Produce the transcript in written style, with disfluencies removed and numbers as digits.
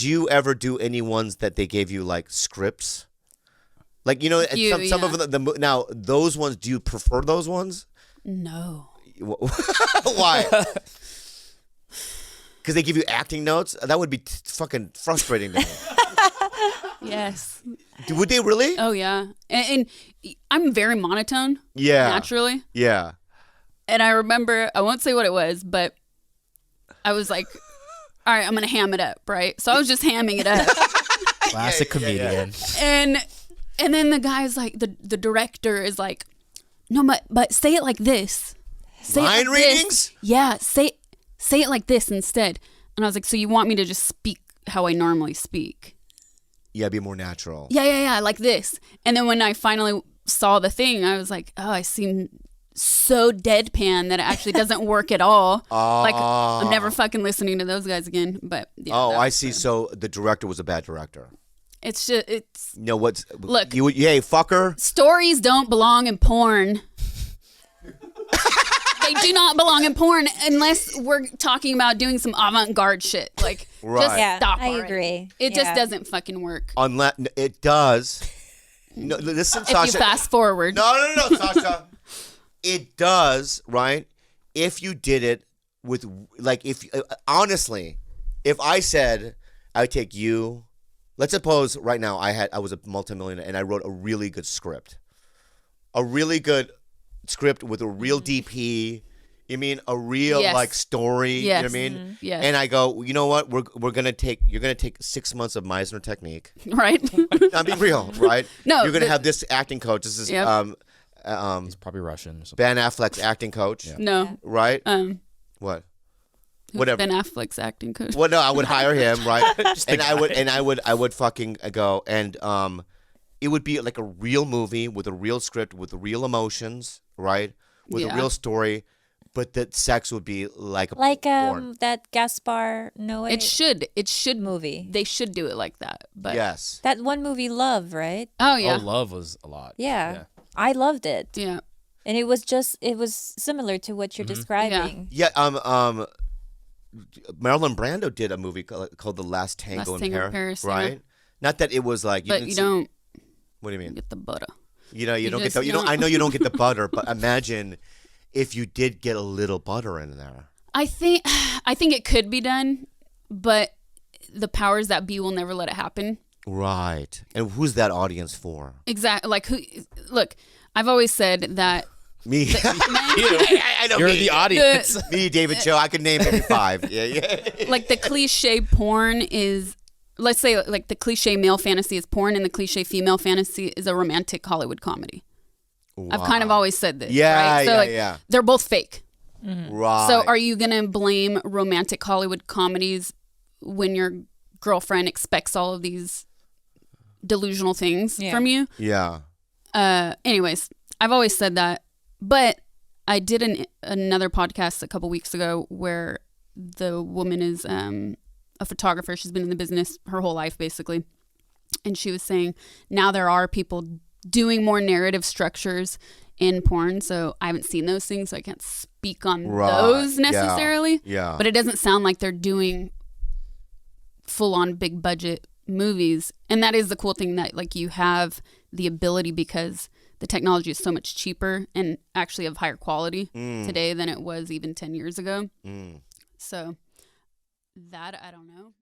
you ever do any ones that they gave you like scripts? Like, you know, some of them, now those ones, do you prefer those ones? No. Why? Because they give you acting notes? That would be fucking frustrating to me. Yes. Would they really? Oh, yeah. And I'm very monotone. Yeah. Naturally. Yeah. And I remember, I won't say what it was, but I was like, all right, I'm going to ham it up, right? So I was just hamming it up. Classic comedian. And then the guy's like, the director is like, no, but say it like this. Say Line it like readings? This. Yeah, say it like this instead. And I was like, so you want me to just speak how I normally speak? Yeah, be more natural. Yeah, like this. And then when I finally saw the thing, I was like, oh, I seem so deadpan that it actually doesn't work at all. Like, I'm never fucking listening to those guys again. But yeah, I see. So the director was a bad director. It's just, it's... No, what's... Look. Hey, fucker. Stories don't belong in porn. They do not belong in porn unless we're talking about doing some avant-garde shit. Like, just stop I already. agree. It just doesn't fucking work. Unless... It does. No, listen, Sasha. If you fast forward. No, Sasha. It does, right? If you did it with... Like, if... honestly, if I said, I would take you... Let's suppose right now I was a multimillionaire and I wrote a really good script. A really good script with a real DP. You mean a real like story? Yes. You know what I mean? Yes. And I go, you know what? You're gonna take 6 months of Meisner technique. Right? I'm being real, right? No. You're gonna have this acting coach. This is He's probably Russian or something. Ben Affleck's acting coach. Yeah. No. Right? What? Whatever. Ben Affleck's acting coach. Well, no, I would hire him, right? and I would fucking go, and it would be like a real movie with a real script, with real emotions, right? With a real story, but that sex would be like a porn. That Gaspar Noé. It should movie. They should do it like that. But Yes. That one movie, Love, right? Oh yeah. Oh, Love was a lot. Yeah. I loved it. Yeah. And it was similar to what you're describing. Yeah. Marlon Brando did a movie called The Last Tango in Paris, right? Yeah. Not that it was like, But you don't. What do you mean? Get the butter. You know, you don't get just the. You know, I know you don't get the butter, but imagine if you did get a little butter in there. I think it could be done, but the powers that be will never let it happen. Right. And who's that audience for? Exactly. Like who? Look, I've always said that. Me. I know You're me. the audience. Me, David Cho. I could name maybe 5. Yeah. Like the cliche porn is, let's say, like the cliche male fantasy is porn, and the cliche female fantasy is a romantic Hollywood comedy. Wow. I've kind of always said this. Yeah, right? So they're both fake. Mm-hmm. Right. So are you gonna blame romantic Hollywood comedies when your girlfriend expects all of these delusional things from you? Yeah. Anyways, I've always said that. But I did another podcast a couple weeks ago where the woman is a photographer. She's been in the business her whole life, basically. And she was saying now there are people doing more narrative structures in porn. So I haven't seen those things, so I can't speak on those necessarily. Yeah. But it doesn't sound like they're doing full-on big budget movies. And that is the cool thing, that like you have the ability, because the technology is so much cheaper and actually of higher quality today than it was even 10 years ago. So that, I don't know.